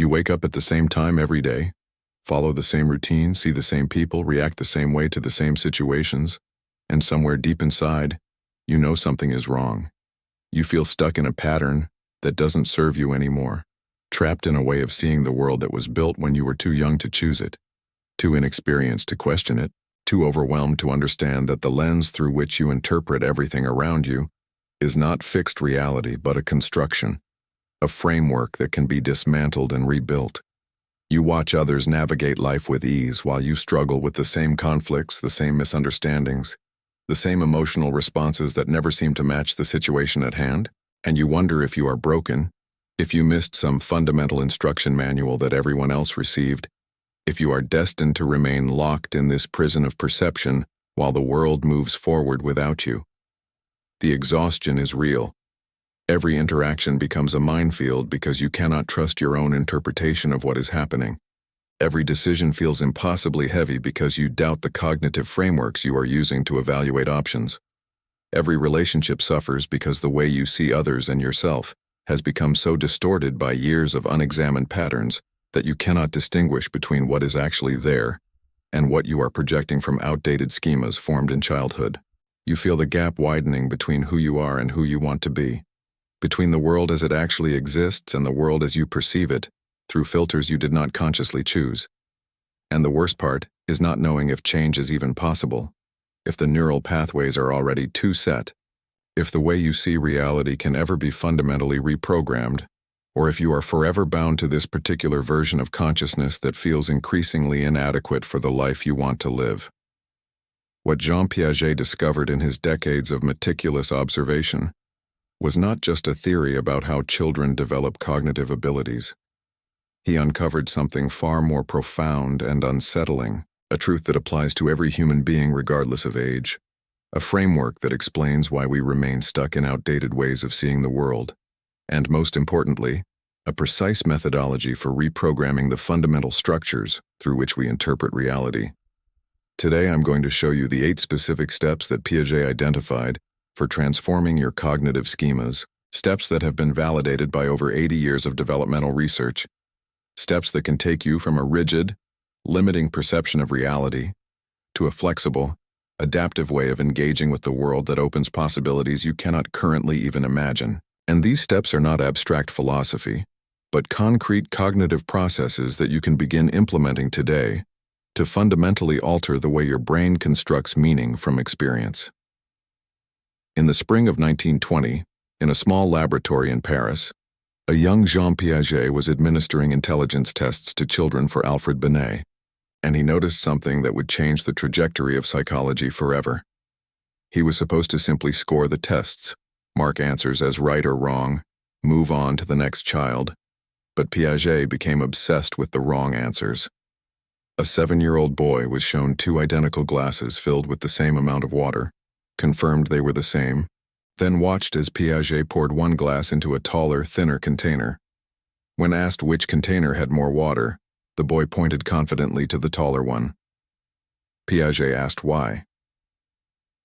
You wake up at the same time every day, follow the same routine, see the same people, react the same way to the same situations, and somewhere deep inside, you know something is wrong. You feel stuck in a pattern that doesn't serve you anymore, trapped in a way of seeing the world that was built when you were too young to choose it, too inexperienced to question it, too overwhelmed to understand that the lens through which you interpret everything around you is not fixed reality but a construction, a framework that can be dismantled and rebuilt. You watch others navigate life with ease while you struggle with the same conflicts, the same misunderstandings, the same emotional responses that never seem to match the situation at hand, and you wonder if you are broken, if you missed some fundamental instruction manual that everyone else received, if you are destined to remain locked in this prison of perception while the world moves forward without you. The exhaustion is real. Every interaction becomes a minefield because you cannot trust your own interpretation of what is happening. Every decision feels impossibly heavy because you doubt the cognitive frameworks you are using to evaluate options. Every relationship suffers because the way you see others and yourself has become so distorted by years of unexamined patterns that you cannot distinguish between what is actually there and what you are projecting from outdated schemas formed in childhood. You feel the gap widening between who you are and who you want to be, between the world as it actually exists and the world as you perceive it, through filters you did not consciously choose. And the worst part is not knowing if change is even possible, if the neural pathways are already too set, if the way you see reality can ever be fundamentally reprogrammed, or if you are forever bound to this particular version of consciousness that feels increasingly inadequate for the life you want to live. What Jean Piaget discovered in his decades of meticulous observation was not just a theory about how children develop cognitive abilities. He uncovered something far more profound and unsettling, a truth that applies to every human being regardless of age, a framework that explains why we remain stuck in outdated ways of seeing the world, and most importantly, a precise methodology for reprogramming the fundamental structures through which we interpret reality. Today I'm going to show you the 8 specific steps that Piaget identified for transforming your cognitive schemas, steps that have been validated by over 80 years of developmental research, steps that can take you from a rigid, limiting perception of reality to a flexible, adaptive way of engaging with the world that opens possibilities you cannot currently even imagine. And these steps are not abstract philosophy, but concrete cognitive processes that you can begin implementing today to fundamentally alter the way your brain constructs meaning from experience. In the spring of 1920, in a small laboratory in Paris, a young Jean Piaget was administering intelligence tests to children for Alfred Binet, and he noticed something that would change the trajectory of psychology forever. He was supposed to simply score the tests, mark answers as right or wrong, move on to the next child, but Piaget became obsessed with the wrong answers. A 7-year-old boy was shown 2 identical glasses filled with the same amount of water, confirmed they were the same, then watched as Piaget poured one glass into a taller, thinner container. When asked which container had more water, the boy pointed confidently to the taller one. Piaget asked why.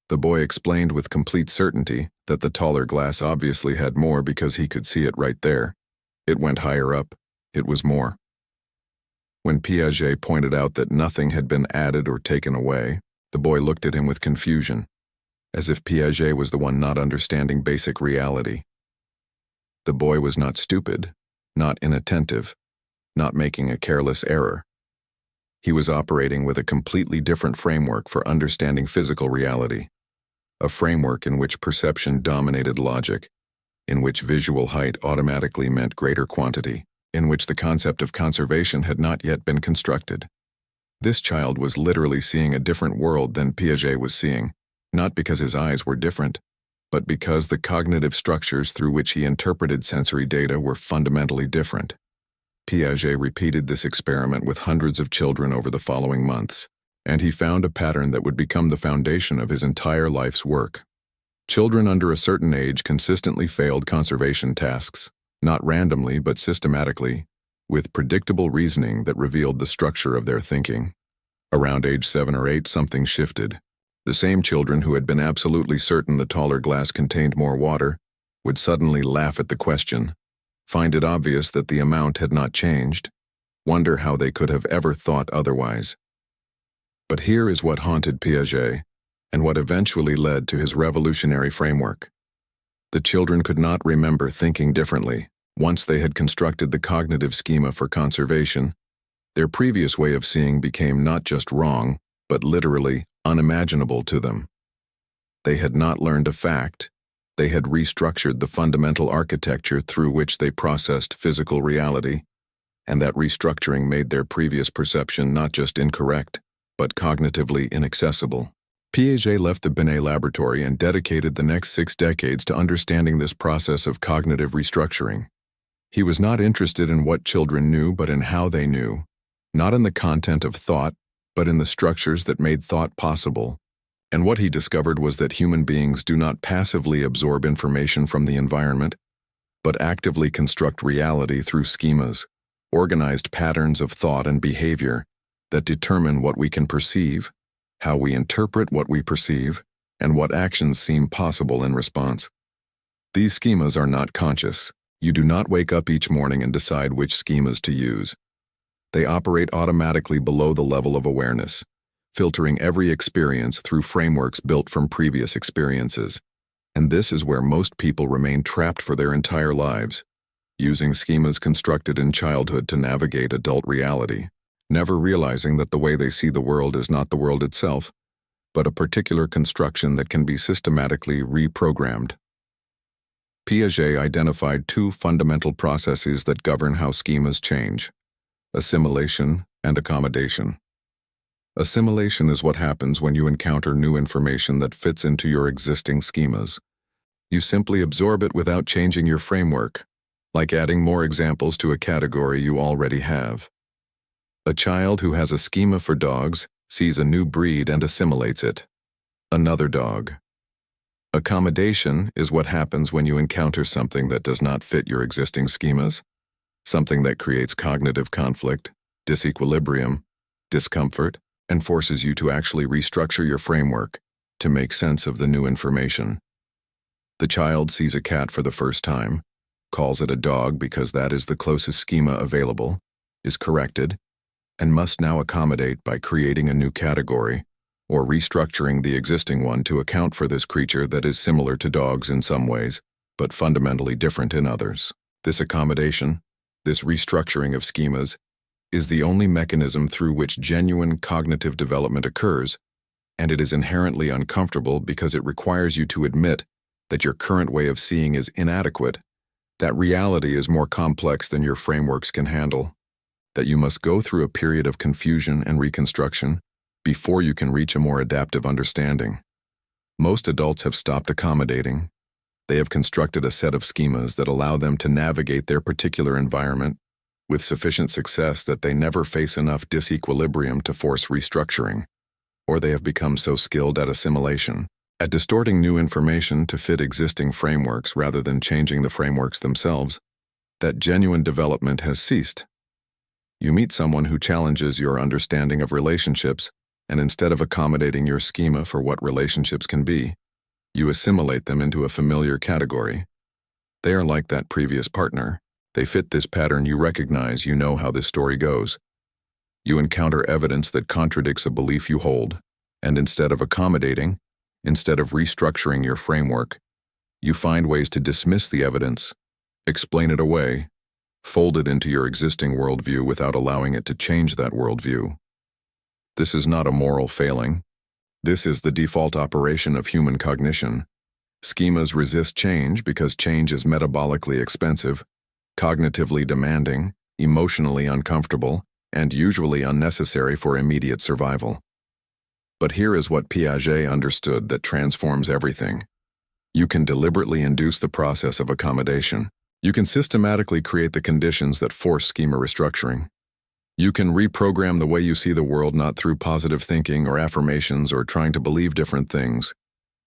The boy explained with complete certainty that the taller glass obviously had more because he could see it right there. It went higher up. It was more. When Piaget pointed out that nothing had been added or taken away, the boy looked at him with confusion, as if Piaget was the one not understanding basic reality. The boy was not stupid, not inattentive, not making a careless error. He was operating with a completely different framework for understanding physical reality, a framework in which perception dominated logic, in which visual height automatically meant greater quantity, in which the concept of conservation had not yet been constructed. This child was literally seeing a different world than Piaget was seeing, not because his eyes were different, but because the cognitive structures through which he interpreted sensory data were fundamentally different. Piaget repeated this experiment with hundreds of children over the following months, and he found a pattern that would become the foundation of his entire life's work. Children under a certain age consistently failed conservation tasks, not randomly but systematically, with predictable reasoning that revealed the structure of their thinking. Around age 7 or 8, something shifted. The same children who had been absolutely certain the taller glass contained more water would suddenly laugh at the question, find it obvious that the amount had not changed, wonder how they could have ever thought otherwise. But here is what haunted Piaget, and what eventually led to his revolutionary framework. The children could not remember thinking differently. Once they had constructed the cognitive schema for conservation, their previous way of seeing became not just wrong, but literally unimaginable to them. They had not learned a fact, they had restructured the fundamental architecture through which they processed physical reality, and that restructuring made their previous perception not just incorrect, but cognitively inaccessible. Piaget left the Binet laboratory and dedicated the next 6 decades to understanding this process of cognitive restructuring. He was not interested in what children knew, but in how they knew, not in the content of thought, but in the structures that made thought possible. And what he discovered was that human beings do not passively absorb information from the environment, but actively construct reality through schemas, organized patterns of thought and behavior that determine what we can perceive, how we interpret what we perceive, and what actions seem possible in response. These schemas are not conscious. You do not wake up each morning and decide which schemas to use. They operate automatically below the level of awareness, filtering every experience through frameworks built from previous experiences. And this is where most people remain trapped for their entire lives, using schemas constructed in childhood to navigate adult reality, never realizing that the way they see the world is not the world itself, but a particular construction that can be systematically reprogrammed. Piaget identified 2 fundamental processes that govern how schemas change: assimilation and accommodation. Assimilation is what happens when you encounter new information that fits into your existing schemas. You simply absorb it without changing your framework, like adding more examples to a category you already have. A child who has a schema for dogs sees a new breed and assimilates it. Another dog. Accommodation is what happens when you encounter something that does not fit your existing schemas, something that creates cognitive conflict, disequilibrium, discomfort, and forces you to actually restructure your framework to make sense of the new information. The child sees a cat for the first time, calls it a dog because that is the closest schema available, is corrected, and must now accommodate by creating a new category or restructuring the existing one to account for this creature that is similar to dogs in some ways, but fundamentally different in others. This accommodation, this restructuring of schemas, is the only mechanism through which genuine cognitive development occurs, and it is inherently uncomfortable because it requires you to admit that your current way of seeing is inadequate, that reality is more complex than your frameworks can handle, that you must go through a period of confusion and reconstruction before you can reach a more adaptive understanding. Most adults have stopped accommodating. They have constructed a set of schemas that allow them to navigate their particular environment with sufficient success that they never face enough disequilibrium to force restructuring, or they have become so skilled at assimilation, at distorting new information to fit existing frameworks rather than changing the frameworks themselves, that genuine development has ceased. You meet someone who challenges your understanding of relationships, and instead of accommodating your schema for what relationships can be, you assimilate them into a familiar category. They are like that previous partner. They fit this pattern you recognize. You know how this story goes. You encounter evidence that contradicts a belief you hold, and instead of accommodating, instead of restructuring your framework, you find ways to dismiss the evidence, explain it away, fold it into your existing worldview without allowing it to change that worldview. This is not a moral failing. This is the default operation of human cognition. Schemas resist change because change is metabolically expensive, cognitively demanding, emotionally uncomfortable, and usually unnecessary for immediate survival. But here is what Piaget understood that transforms everything. You can deliberately induce the process of accommodation. You can systematically create the conditions that force schema restructuring. You can reprogram the way you see the world not through positive thinking or affirmations or trying to believe different things,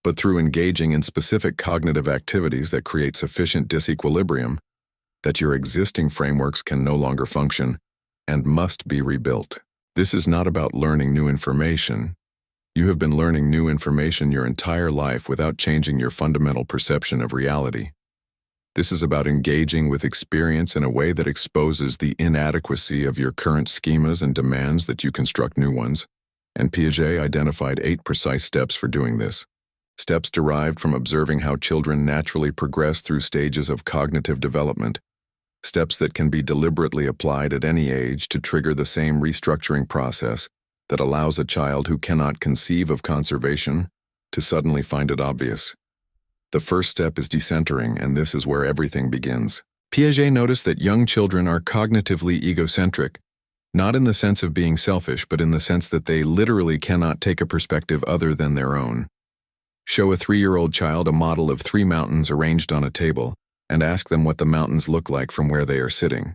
but through engaging in specific cognitive activities that create sufficient disequilibrium that your existing frameworks can no longer function and must be rebuilt. This is not about learning new information. You have been learning new information your entire life without changing your fundamental perception of reality. This is about engaging with experience in a way that exposes the inadequacy of your current schemas and demands that you construct new ones. And Piaget identified 8 precise steps for doing this. Steps derived from observing how children naturally progress through stages of cognitive development. Steps that can be deliberately applied at any age to trigger the same restructuring process that allows a child who cannot conceive of conservation to suddenly find it obvious. The first step is decentering, and this is where everything begins. Piaget noticed that young children are cognitively egocentric, not in the sense of being selfish, but in the sense that they literally cannot take a perspective other than their own. Show a 3-year-old child a model of 3 mountains arranged on a table, and ask them what the mountains look like from where they are sitting.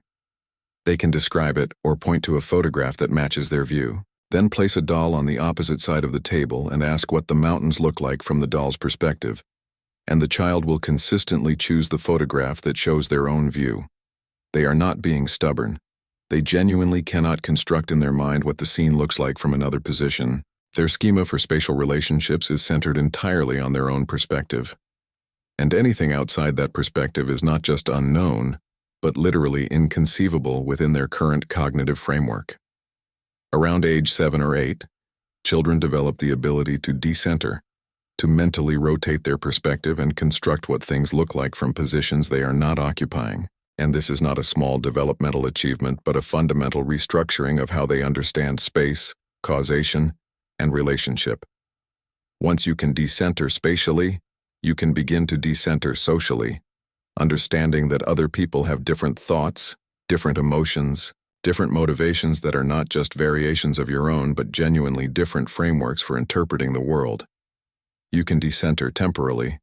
They can describe it or point to a photograph that matches their view. Then place a doll on the opposite side of the table and ask what the mountains look like from the doll's perspective, and the child will consistently choose the photograph that shows their own view. They are not being stubborn. They genuinely cannot construct in their mind what the scene looks like from another position. Their schema for spatial relationships is centered entirely on their own perspective. And anything outside that perspective is not just unknown, but literally inconceivable within their current cognitive framework. Around age 7 or 8, children develop the ability to decenter, to mentally rotate their perspective and construct what things look like from positions they are not occupying. And this is not a small developmental achievement, but a fundamental restructuring of how they understand space, causation, and relationship. Once you can decenter spatially, you can begin to decenter socially, understanding that other people have different thoughts, different emotions, different motivations that are not just variations of your own, but genuinely different frameworks for interpreting the world. You can decenter temporally,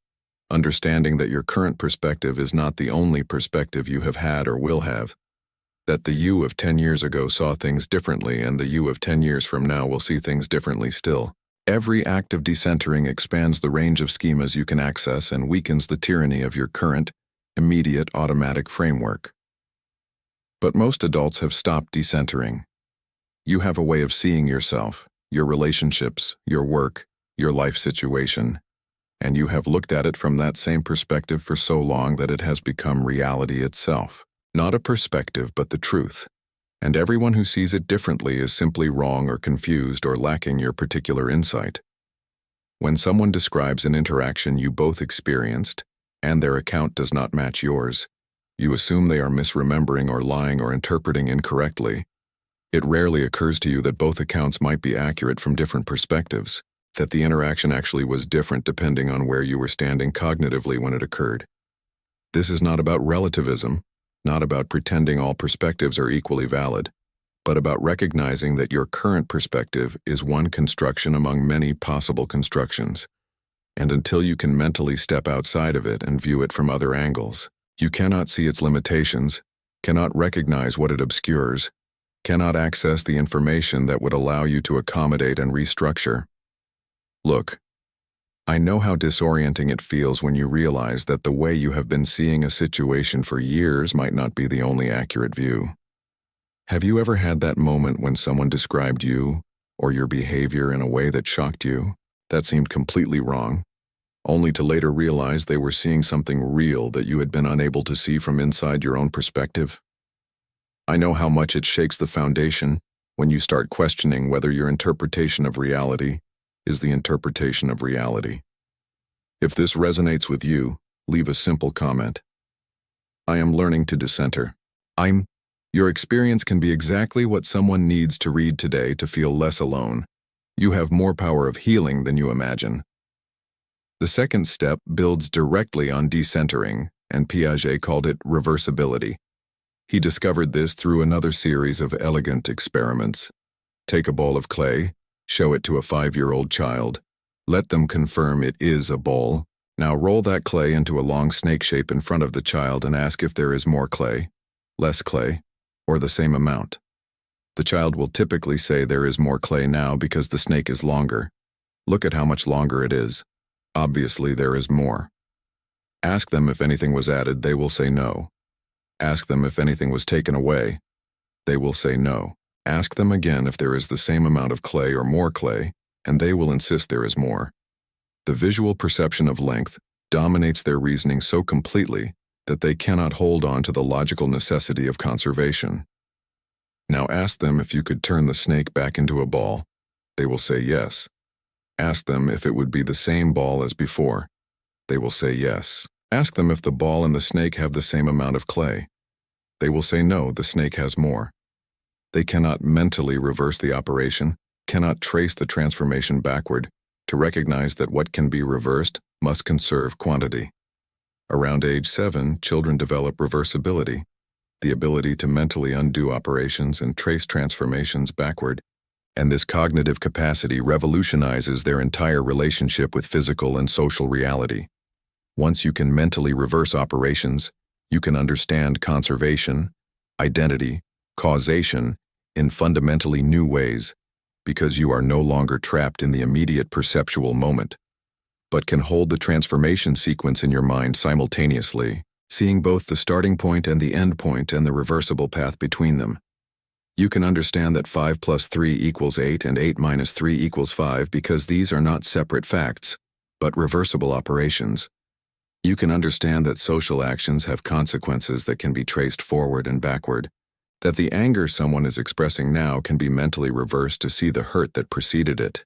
understanding that your current perspective is not the only perspective you have had or will have, that the you of 10 years ago saw things differently and the you of 10 years from now will see things differently still. Every act of decentering expands the range of schemas you can access and weakens the tyranny of your current, immediate automatic framework. But most adults have stopped decentering. You have a way of seeing yourself, your relationships, your work, your life situation, and you have looked at it from that same perspective for so long that it has become reality itself. Not a perspective, but the truth. And everyone who sees it differently is simply wrong or confused or lacking your particular insight. When someone describes an interaction you both experienced, and their account does not match yours, you assume they are misremembering or lying or interpreting incorrectly. It rarely occurs to you that both accounts might be accurate from different perspectives, that the interaction actually was different depending on where you were standing cognitively when it occurred. This is not about relativism, not about pretending all perspectives are equally valid, but about recognizing that your current perspective is one construction among many possible constructions. And until you can mentally step outside of it and view it from other angles, you cannot see its limitations, cannot recognize what it obscures, cannot access the information that would allow you to accommodate and restructure. Look, I know how disorienting it feels when you realize that the way you have been seeing a situation for years might not be the only accurate view. Have you ever had that moment when someone described you or your behavior in a way that shocked you, that seemed completely wrong, only to later realize they were seeing something real that you had been unable to see from inside your own perspective? I know how much it shakes the foundation when you start questioning whether your interpretation of reality is the interpretation of reality. If this resonates with you, leave a simple comment. I am learning to decenter. Your experience can be exactly what someone needs to read today to feel less alone. You have more power of healing than you imagine. The second step builds directly on decentering, and Piaget called it reversibility. He discovered this through another series of elegant experiments. Take a ball of clay, show it to a 5-year-old child, let them confirm it is a ball. Now roll that clay into a long snake shape in front of the child and ask if there is more clay, less clay, or the same amount. The child will typically say there is more clay now because the snake is longer. Look at how much longer it is. Obviously there is more. Ask them if anything was added, they will say no. Ask them if anything was taken away. They will say no. Ask them again if there is the same amount of clay or more clay, and they will insist there is more. The visual perception of length dominates their reasoning so completely that they cannot hold on to the logical necessity of conservation. Now ask them if you could turn the snake back into a ball. They will say yes. Ask them if it would be the same ball as before. They will say yes. Ask them if the ball and the snake have the same amount of clay. They will say no, the snake has more. They cannot mentally reverse the operation, cannot trace the transformation backward, to recognize that what can be reversed must conserve quantity. Around age 7, children develop reversibility, the ability to mentally undo operations and trace transformations backward, and this cognitive capacity revolutionizes their entire relationship with physical and social reality. Once you can mentally reverse operations, you can understand conservation, identity, causation in fundamentally new ways, because you are no longer trapped in the immediate perceptual moment, but can hold the transformation sequence in your mind simultaneously, seeing both the starting point and the end point and the reversible path between them. You can understand that 5 plus 3 equals 8 and 8 minus 3 equals 5 because these are not separate facts, but reversible operations. You can understand that social actions have consequences that can be traced forward and backward, that the anger someone is expressing now can be mentally reversed to see the hurt that preceded it,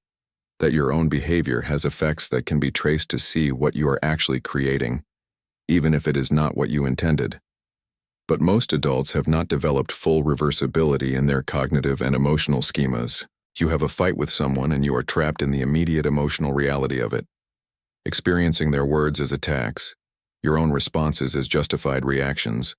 that your own behavior has effects that can be traced to see what you are actually creating, even if it is not what you intended. But most adults have not developed full reversibility in their cognitive and emotional schemas. You have a fight with someone and you are trapped in the immediate emotional reality of it, experiencing their words as attacks, your own responses as justified reactions,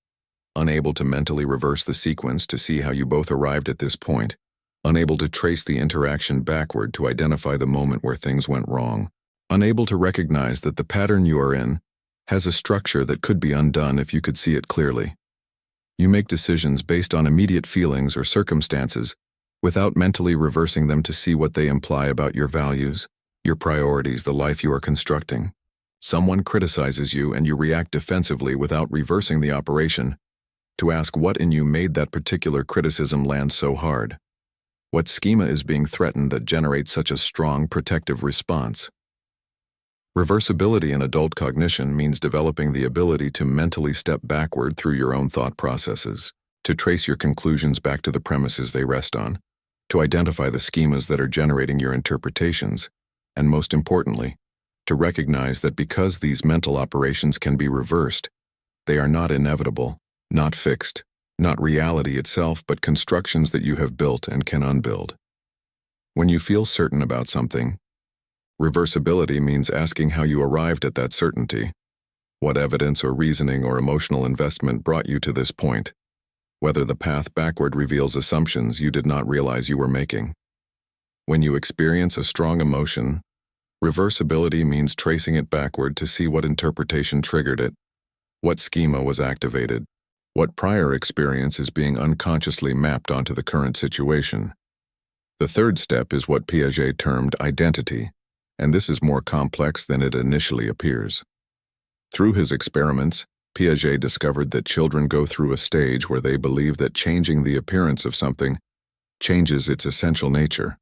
unable to mentally reverse the sequence to see how you both arrived at this point, unable to trace the interaction backward to identify the moment where things went wrong, unable to recognize that the pattern you are in has a structure that could be undone if you could see it clearly. You make decisions based on immediate feelings or circumstances without mentally reversing them to see what they imply about your values, your priorities, the life you are constructing. Someone criticizes you and you react defensively without reversing the operation to ask what in you made that particular criticism land so hard. What schema is being threatened that generates such a strong protective response? Reversibility in adult cognition means developing the ability to mentally step backward through your own thought processes, to trace your conclusions back to the premises they rest on, to identify the schemas that are generating your interpretations, and most importantly, to recognize that because these mental operations can be reversed, they are not inevitable, not fixed, not reality itself, but constructions that you have built and can unbuild. When you feel certain about something, reversibility means asking how you arrived at that certainty, what evidence or reasoning or emotional investment brought you to this point, whether the path backward reveals assumptions you did not realize you were making. When you experience a strong emotion, reversibility means tracing it backward to see what interpretation triggered it, what schema was activated, what prior experience is being unconsciously mapped onto the current situation. The third step is what Piaget termed identity, and this is more complex than it initially appears. Through his experiments, Piaget discovered that children go through a stage where they believe that changing the appearance of something changes its essential nature.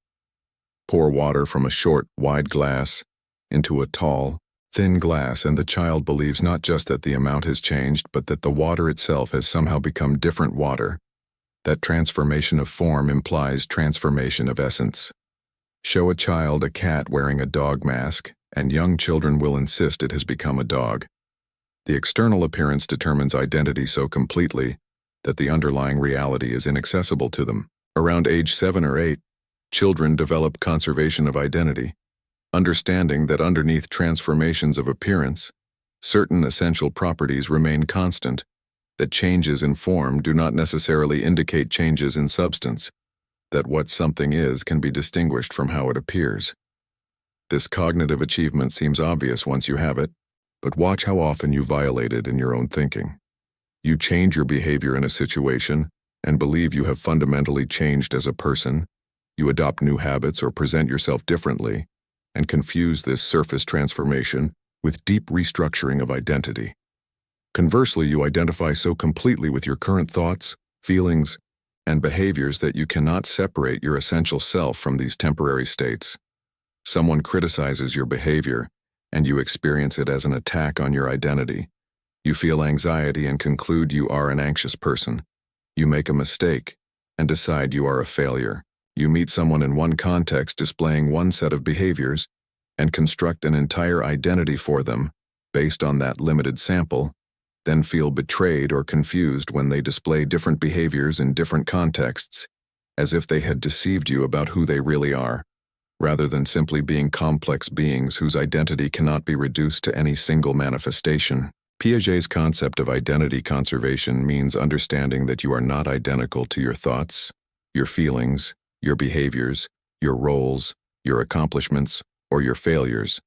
Pour water from a short, wide glass into a tall, thin glass, and the child believes not just that the amount has changed, but that the water itself has somehow become different water. That transformation of form implies transformation of essence. Show a child a cat wearing a dog mask, and young children will insist it has become a dog. The external appearance determines identity so completely that the underlying reality is inaccessible to them. Around age 7 or 8, children develop conservation of identity, understanding that underneath transformations of appearance, certain essential properties remain constant, that changes in form do not necessarily indicate changes in substance, that what something is can be distinguished from how it appears. This cognitive achievement seems obvious once you have it, but watch how often you violate it in your own thinking. You change your behavior in a situation and believe you have fundamentally changed as a person. You adopt new habits or present yourself differently, and confuse this surface transformation with deep restructuring of identity. Conversely, you identify so completely with your current thoughts, feelings, and behaviors that you cannot separate your essential self from these temporary states. Someone criticizes your behavior, and you experience it as an attack on your identity, You feel anxiety and conclude you are an anxious person. You make a mistake and decide you are a failure. You meet someone in one context displaying one set of behaviors and construct an entire identity for them based on that limited sample, then feel betrayed or confused when they display different behaviors in different contexts, as if they had deceived you about who they really are, rather than simply being complex beings whose identity cannot be reduced to any single manifestation. Piaget's concept of identity conservation means understanding that you are not identical to your thoughts, your feelings, your behaviors, your roles, your accomplishments, or your failures.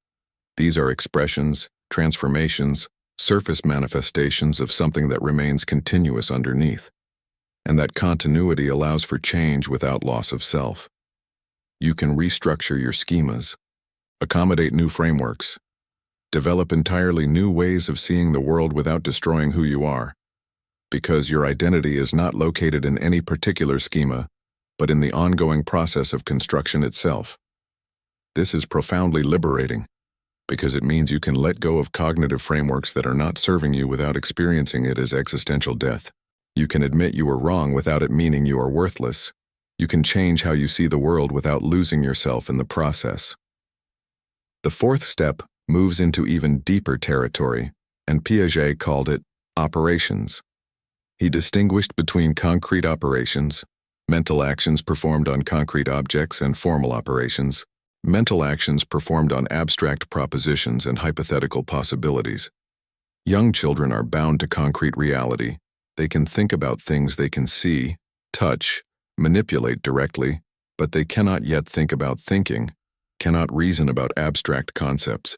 These are expressions, transformations, surface manifestations of something that remains continuous underneath, and that continuity allows for change without loss of self. You can restructure your schemas, accommodate new frameworks, develop entirely new ways of seeing the world without destroying who you are, because your identity is not located in any particular schema, but in the ongoing process of construction itself. This is profoundly liberating, because it means you can let go of cognitive frameworks that are not serving you without experiencing it as existential death. You can admit you were wrong without it meaning you are worthless. You can change how you see the world without losing yourself in the process. The fourth step moves into even deeper territory, and Piaget called it operations. He distinguished between concrete operations, mental actions performed on concrete objects, and formal operations, mental actions performed on abstract propositions and hypothetical possibilities. Young children are bound to concrete reality. They can think about things they can see, touch, manipulate directly, but they cannot yet think about thinking, cannot reason about abstract concepts,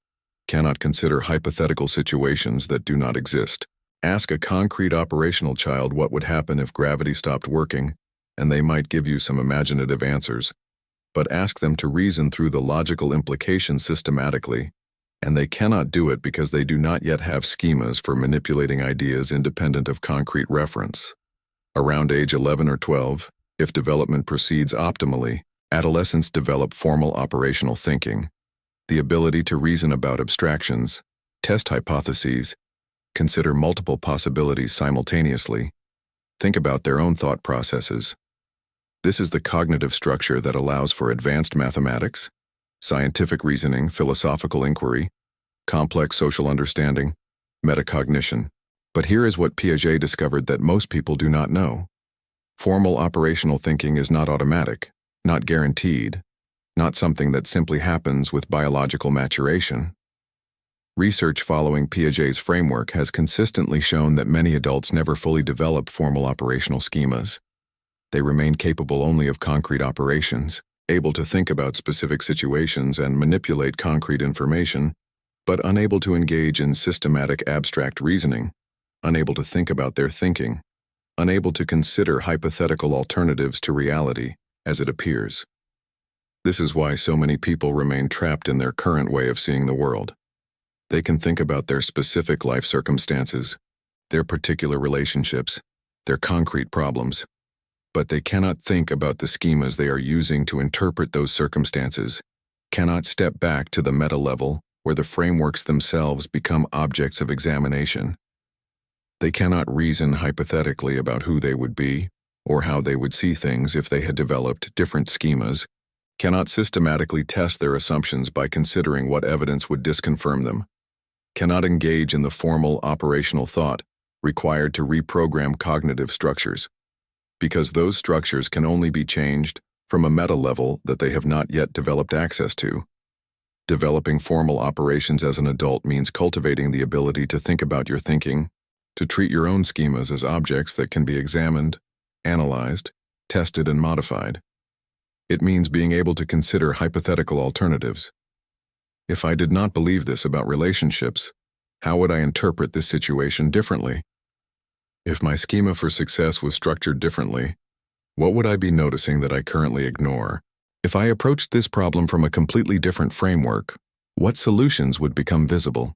cannot consider hypothetical situations that do not exist. Ask a concrete operational child what would happen if gravity stopped working, and they might give you some imaginative answers. But ask them to reason through the logical implications systematically, and they cannot do it because they do not yet have schemas for manipulating ideas independent of concrete reference. Around age 11 or 12, if development proceeds optimally, adolescents develop formal operational thinking, the ability to reason about abstractions, test hypotheses, consider multiple possibilities simultaneously, think about their own thought processes. This is the cognitive structure that allows for advanced mathematics, scientific reasoning, philosophical inquiry, complex social understanding, metacognition. But here is what Piaget discovered that most people do not know. Formal operational thinking is not automatic, not guaranteed, not something that simply happens with biological maturation. Research following Piaget's framework has consistently shown that many adults never fully develop formal operational schemas. They remain capable only of concrete operations, able to think about specific situations and manipulate concrete information, but unable to engage in systematic abstract reasoning, unable to think about their thinking, unable to consider hypothetical alternatives to reality as it appears. This is why so many people remain trapped in their current way of seeing the world. They can think about their specific life circumstances, their particular relationships, their concrete problems, but they cannot think about the schemas they are using to interpret those circumstances, cannot step back to the meta level where the frameworks themselves become objects of examination. They cannot reason hypothetically about who they would be or how they would see things if they had developed different schemas, cannot systematically test their assumptions by considering what evidence would disconfirm them, cannot engage in the formal operational thought required to reprogram cognitive structures, because those structures can only be changed from a meta level that they have not yet developed access to. Developing formal operations as an adult means cultivating the ability to think about your thinking, to treat your own schemas as objects that can be examined, analyzed, tested, and modified. It means being able to consider hypothetical alternatives. If I did not believe this about relationships, how would I interpret this situation differently? If my schema for success was structured differently, what would I be noticing that I currently ignore? If I approached this problem from a completely different framework, what solutions would become visible?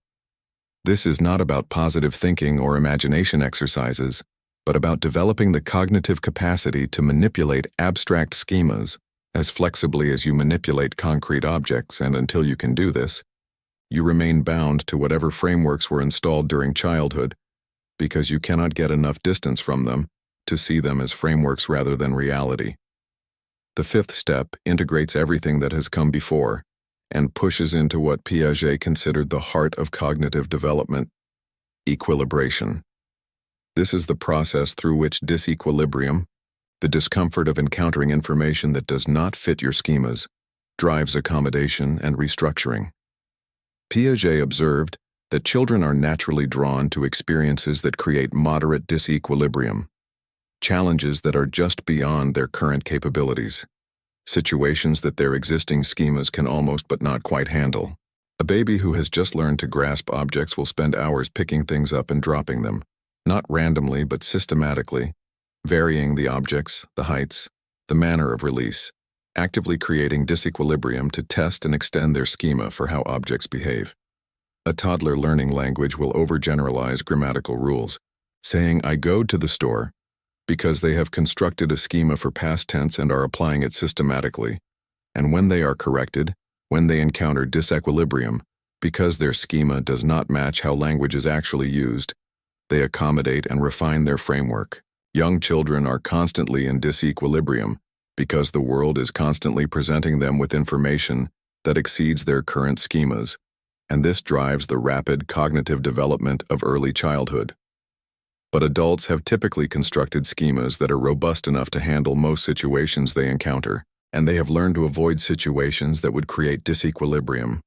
This is not about positive thinking or imagination exercises, but about developing the cognitive capacity to manipulate abstract schemas as flexibly as you manipulate concrete objects, and until you can do this, you remain bound to whatever frameworks were installed during childhood because you cannot get enough distance from them to see them as frameworks rather than reality. The fifth step integrates everything that has come before and pushes into what Piaget considered the heart of cognitive development: equilibration. This is the process through which disequilibrium, the discomfort of encountering information that does not fit your schemas, drives accommodation and restructuring. Piaget observed that children are naturally drawn to experiences that create moderate disequilibrium, challenges that are just beyond their current capabilities, situations that their existing schemas can almost but not quite handle. A baby who has just learned to grasp objects will spend hours picking things up and dropping them, not randomly but systematically, varying the objects, the heights, the manner of release, actively creating disequilibrium to test and extend their schema for how objects behave. A toddler learning language will overgeneralize grammatical rules, saying "I go to the store," because they have constructed a schema for past tense and are applying it systematically, and when they are corrected, when they encounter disequilibrium, because their schema does not match how language is actually used, they accommodate and refine their framework. Young children are constantly in disequilibrium because the world is constantly presenting them with information that exceeds their current schemas, and this drives the rapid cognitive development of early childhood. But adults have typically constructed schemas that are robust enough to handle most situations they encounter, and they have learned to avoid situations that would create disequilibrium,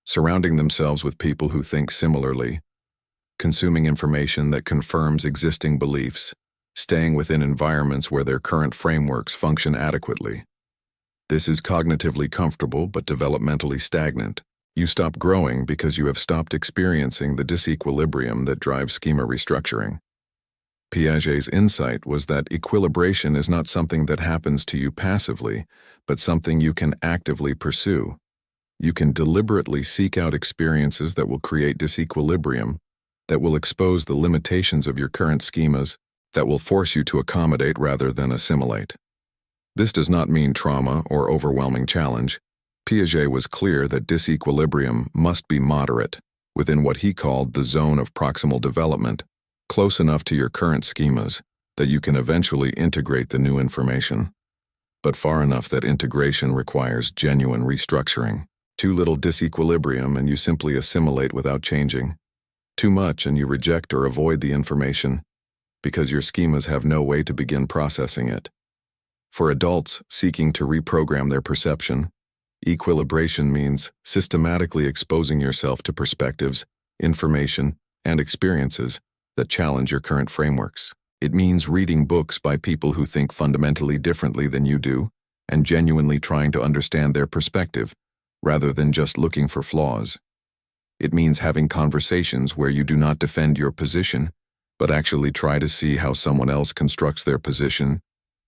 surrounding themselves with people who think similarly, consuming information that confirms existing beliefs, staying within environments where their current frameworks function adequately. This is cognitively comfortable but developmentally stagnant. You stop growing because you have stopped experiencing the disequilibrium that drives schema restructuring. Piaget's insight was that equilibration is not something that happens to you passively, but something you can actively pursue. You can deliberately seek out experiences that will create disequilibrium, that will expose the limitations of your current schemas, that will force you to accommodate rather than assimilate. This does not mean trauma or overwhelming challenge. Piaget was clear that disequilibrium must be moderate, within what he called the zone of proximal development, close enough to your current schemas that you can eventually integrate the new information, but far enough that integration requires genuine restructuring. Too little disequilibrium and you simply assimilate without changing. Too much and you reject or avoid the information because your schemas have no way to begin processing it. For adults seeking to reprogram their perception, equilibration means systematically exposing yourself to perspectives, information, and experiences that challenge your current frameworks. It means reading books by people who think fundamentally differently than you do and genuinely trying to understand their perspective rather than just looking for flaws. It means having conversations where you do not defend your position, but actually try to see how someone else constructs their position,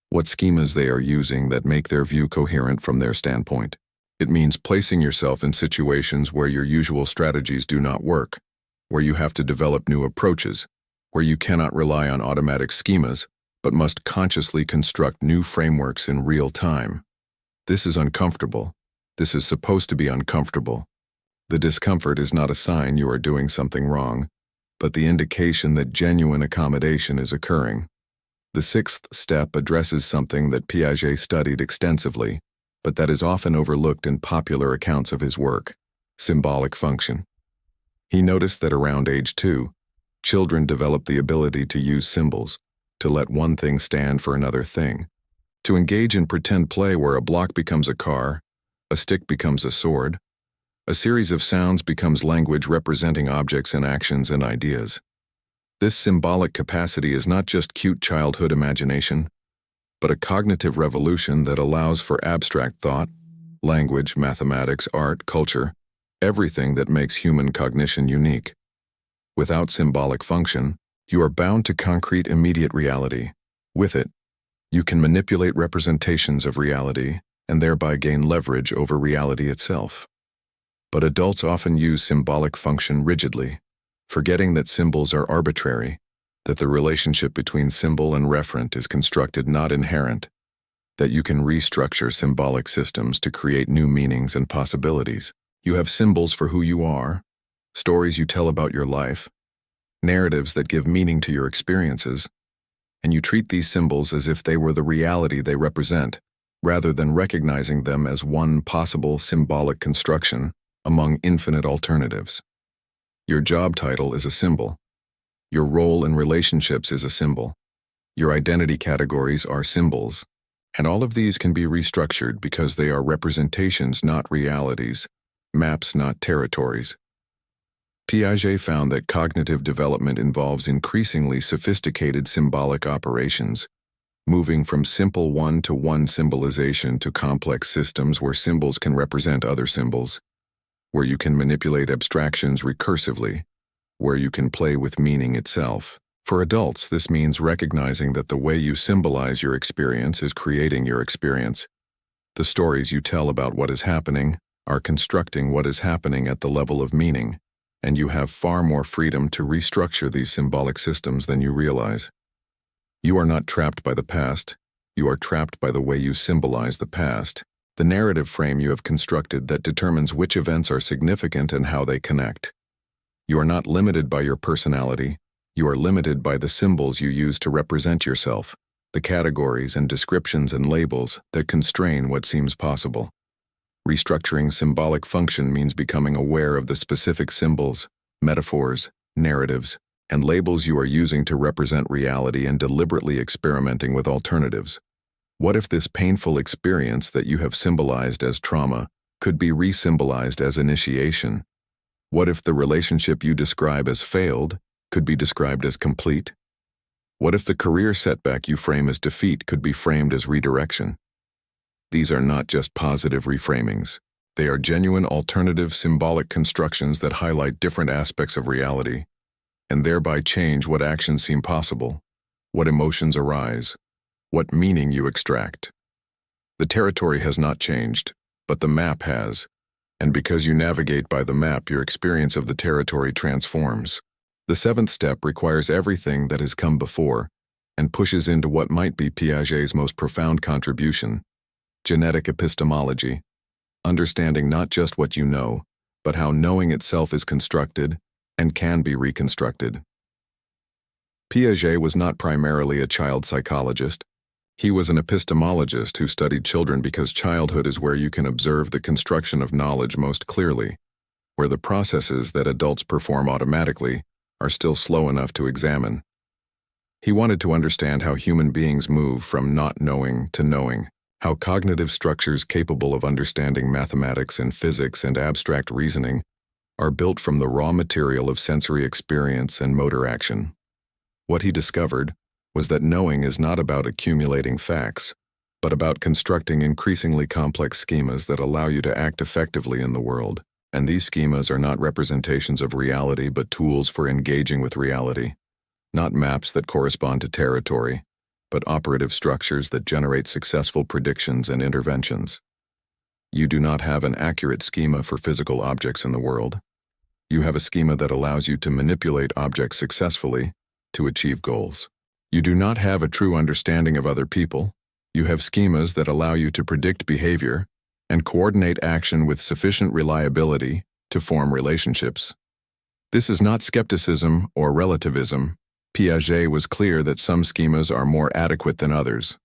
what schemas they are using that make their view coherent from their standpoint. It means placing yourself in situations where your usual strategies do not work, where you have to develop new approaches, where you cannot rely on automatic schemas, but must consciously construct new frameworks in real time. This is uncomfortable. This is supposed to be uncomfortable. The discomfort is not a sign you are doing something wrong, but the indication that genuine accommodation is occurring. The sixth step addresses something that Piaget studied extensively, but that is often overlooked in popular accounts of his work: symbolic function. He noticed that around age 2, children develop the ability to use symbols, to let one thing stand for another thing, to engage in pretend play where a block becomes a car, a stick becomes a sword, a series of sounds becomes language representing objects and actions and ideas. This symbolic capacity is not just cute childhood imagination, but a cognitive revolution that allows for abstract thought, language, mathematics, art, culture, everything that makes human cognition unique. Without symbolic function, you are bound to concrete immediate reality. With it, you can manipulate representations of reality and thereby gain leverage over reality itself. But adults often use symbolic function rigidly, forgetting that symbols are arbitrary, that the relationship between symbol and referent is constructed, not inherent, that you can restructure symbolic systems to create new meanings and possibilities. You have symbols for who you are, stories you tell about your life, narratives that give meaning to your experiences, and you treat these symbols as if they were the reality they represent, rather than recognizing them as one possible symbolic construction among infinite alternatives. Your job title is a symbol. Your role in relationships is a symbol. Your identity categories are symbols, and all of these can be restructured because they are representations, not realities, maps, not territories. Piaget found that cognitive development involves increasingly sophisticated symbolic operations, moving from simple one-to-one symbolization to complex systems where symbols can represent other symbols, where you can manipulate abstractions recursively, where you can play with meaning itself. For adults, this means recognizing that the way you symbolize your experience is creating your experience. The stories you tell about what is happening are constructing what is happening at the level of meaning, and you have far more freedom to restructure these symbolic systems than you realize. You are not trapped by the past. You are trapped by the way you symbolize the past, the narrative frame you have constructed that determines which events are significant and how they connect. You are not limited by your personality. You are limited by the symbols you use to represent yourself, the categories and descriptions and labels that constrain what seems possible. Restructuring symbolic function means becoming aware of the specific symbols, metaphors, narratives, and labels you are using to represent reality and deliberately experimenting with alternatives. What if this painful experience that you have symbolized as trauma could be re-symbolized as initiation? What if the relationship you describe as failed could be described as complete? What if the career setback you frame as defeat could be framed as redirection? These are not just positive reframings. They are genuine alternative symbolic constructions that highlight different aspects of reality, and thereby change what actions seem possible, what emotions arise, what meaning you extract. The territory has not changed, but the map has, and because you navigate by the map, your experience of the territory transforms. The seventh step requires everything that has come before and pushes into what might be Piaget's most profound contribution: genetic epistemology, understanding not just what you know, but how knowing itself is constructed and can be reconstructed. Piaget was not primarily a child psychologist. He was an epistemologist who studied children because childhood is where you can observe the construction of knowledge most clearly, where the processes that adults perform automatically are still slow enough to examine. He wanted to understand how human beings move from not knowing to knowing, how cognitive structures capable of understanding mathematics and physics and abstract reasoning are built from the raw material of sensory experience and motor action. What he discovered was that knowing is not about accumulating facts, but about constructing increasingly complex schemas that allow you to act effectively in the world. And these schemas are not representations of reality, but tools for engaging with reality, not maps that correspond to territory, but operative structures that generate successful predictions and interventions. You do not have an accurate schema for physical objects in the world. You have a schema that allows you to manipulate objects successfully to achieve goals. You do not have a true understanding of other people. You have schemas that allow you to predict behavior and coordinate action with sufficient reliability to form relationships. This is not skepticism or relativism. Piaget was clear that some schemas are more adequate than others.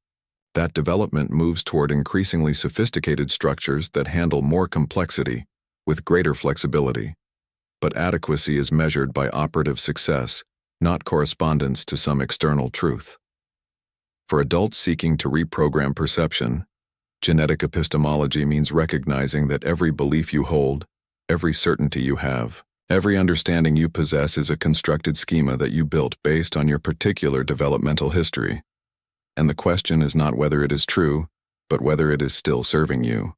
That development moves toward increasingly sophisticated structures that handle more complexity with greater flexibility. But adequacy is measured by operative success, not correspondence to some external truth. For adults seeking to reprogram perception, genetic epistemology means recognizing that every belief you hold, every certainty you have, every understanding you possess is a constructed schema that you built based on your particular developmental history. And the question is not whether it is true, but whether it is still serving you,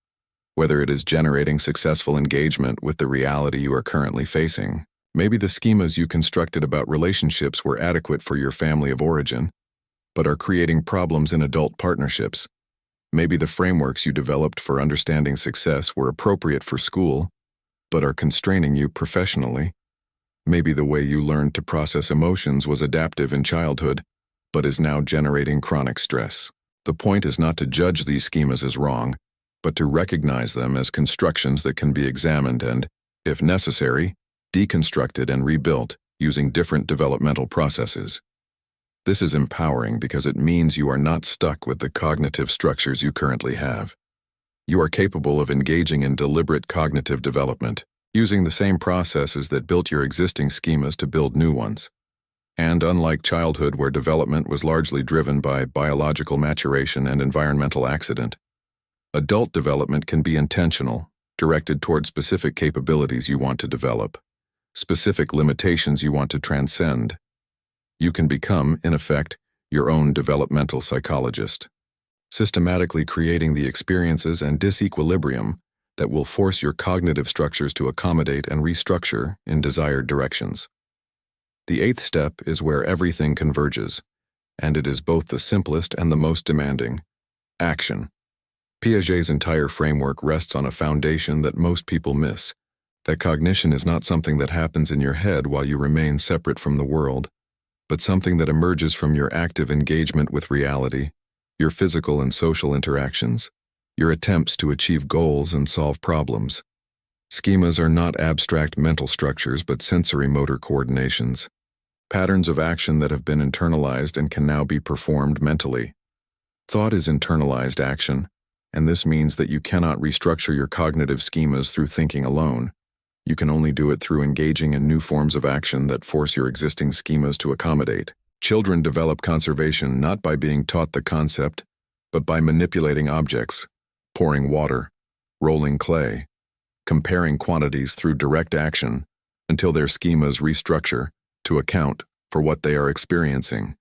whether it is generating successful engagement with the reality you are currently facing. Maybe the schemas you constructed about relationships were adequate for your family of origin, but are creating problems in adult partnerships. Maybe the frameworks you developed for understanding success were appropriate for school, but are constraining you professionally. Maybe the way you learned to process emotions was adaptive in childhood, but is now generating chronic stress. The point is not to judge these schemas as wrong, but to recognize them as constructions that can be examined and, if necessary, deconstructed and rebuilt using different developmental processes. This is empowering because it means you are not stuck with the cognitive structures you currently have. You are capable of engaging in deliberate cognitive development, using the same processes that built your existing schemas to build new ones. And unlike childhood, where development was largely driven by biological maturation and environmental accident, adult development can be intentional, directed toward specific capabilities you want to develop, specific limitations you want to transcend. You can become, in effect, your own developmental psychologist, systematically creating the experiences and disequilibrium that will force your cognitive structures to accommodate and restructure in desired directions. The eighth step is where everything converges, and it is both the simplest and the most demanding: action. Piaget's entire framework rests on a foundation that most people miss, that cognition is not something that happens in your head while you remain separate from the world, but something that emerges from your active engagement with reality, your physical and social interactions, your attempts to achieve goals and solve problems. Schemas are not abstract mental structures but sensory motor coordinations, patterns of action that have been internalized and can now be performed mentally. Thought is internalized action, and this means that you cannot restructure your cognitive schemas through thinking alone. You can only do it through engaging in new forms of action that force your existing schemas to accommodate. Children develop conservation not by being taught the concept, but by manipulating objects, pouring water, rolling clay, comparing quantities through direct action until their schemas restructure to account for what they are experiencing.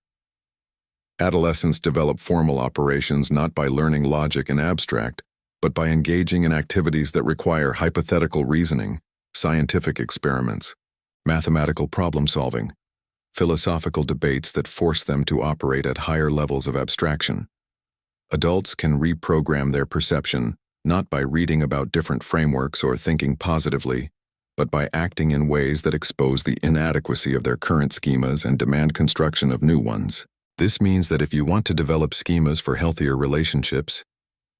Adolescents develop formal operations not by learning logic and abstract, but by engaging in activities that require hypothetical reasoning, scientific experiments, mathematical problem-solving, philosophical debates that force them to operate at higher levels of abstraction. Adults can reprogram their perception not by reading about different frameworks or thinking positively, but by acting in ways that expose the inadequacy of their current schemas and demand construction of new ones. This means that if you want to develop schemas for healthier relationships,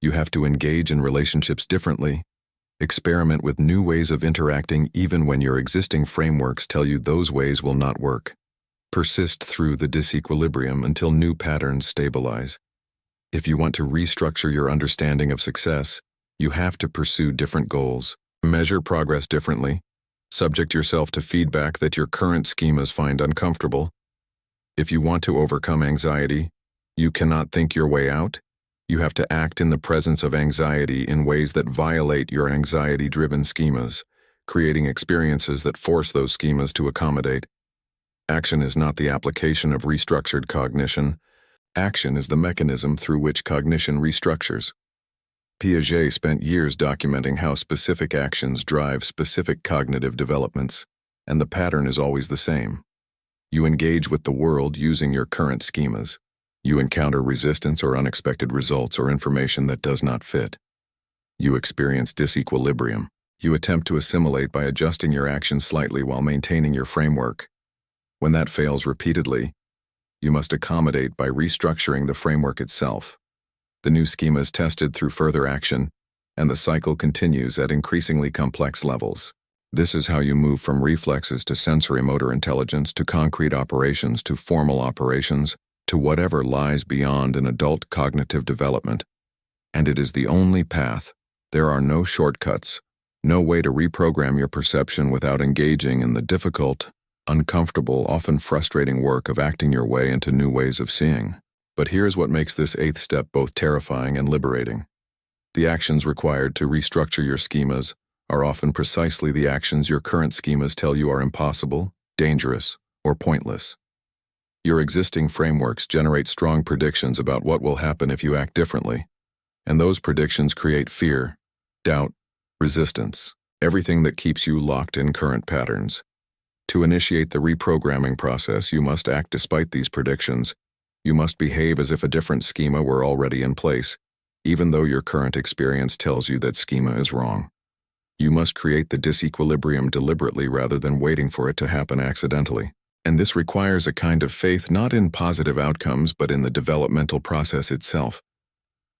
you have to engage in relationships differently, experiment with new ways of interacting even when your existing frameworks tell you those ways will not work. Persist through the disequilibrium until new patterns stabilize. If you want to restructure your understanding of success, you have to pursue different goals, measure progress differently, subject yourself to feedback that your current schemas find uncomfortable. If you want to overcome anxiety, you cannot think your way out. You have to act in the presence of anxiety in ways that violate your anxiety-driven schemas, creating experiences that force those schemas to accommodate. Action is not the application of restructured cognition. Action is the mechanism through which cognition restructures. Piaget spent years documenting how specific actions drive specific cognitive developments, and the pattern is always the same. You engage with the world using your current schemas. You encounter resistance or unexpected results or information that does not fit. You experience disequilibrium. You attempt to assimilate by adjusting your actions slightly while maintaining your framework. When that fails repeatedly, you must accommodate by restructuring the framework itself. The new schema is tested through further action, and the cycle continues at increasingly complex levels. This is how you move from reflexes to sensory motor intelligence to concrete operations to formal operations to whatever lies beyond an adult cognitive development. And it is the only path. There are no shortcuts, no way to reprogram your perception without engaging in the difficult, uncomfortable, often frustrating work of acting your way into new ways of seeing. But here's what makes this eighth step both terrifying and liberating. The actions required to restructure your schemas are often precisely the actions your current schemas tell you are impossible, dangerous, or pointless. Your existing frameworks generate strong predictions about what will happen if you act differently, and those predictions create fear, doubt, resistance, everything that keeps you locked in current patterns. To initiate the reprogramming process, you must act despite these predictions. You must behave as if a different schema were already in place, even though your current experience tells you that schema is wrong. You must create the disequilibrium deliberately rather than waiting for it to happen accidentally. And this requires a kind of faith not in positive outcomes but in the developmental process itself.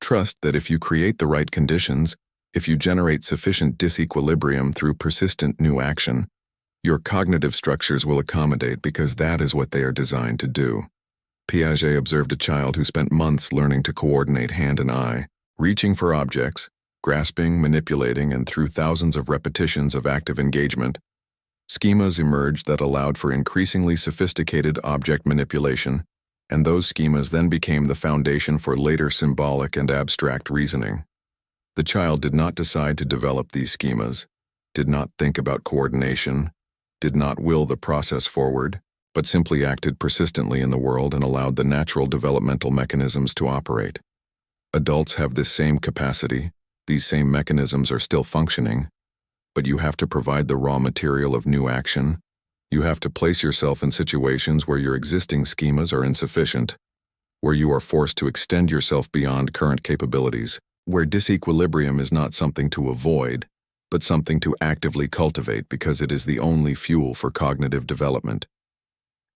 Trust that if you create the right conditions, if you generate sufficient disequilibrium through persistent new action, Your cognitive structures will accommodate because that is what they are designed to do. Piaget observed a child who spent months learning to coordinate hand and eye, reaching for objects, grasping, manipulating, and through thousands of repetitions of active engagement, schemas emerged that allowed for increasingly sophisticated object manipulation, and those schemas then became the foundation for later symbolic and abstract reasoning. The child did not decide to develop these schemas, did not think about coordination, did not will the process forward, but simply acted persistently in the world and allowed the natural developmental mechanisms to operate. Adults have this same capacity, these same mechanisms are still functioning, but you have to provide the raw material of new action. You have to place yourself in situations where your existing schemas are insufficient, where you are forced to extend yourself beyond current capabilities, where disequilibrium is not something to avoid, but something to actively cultivate because it is the only fuel for cognitive development.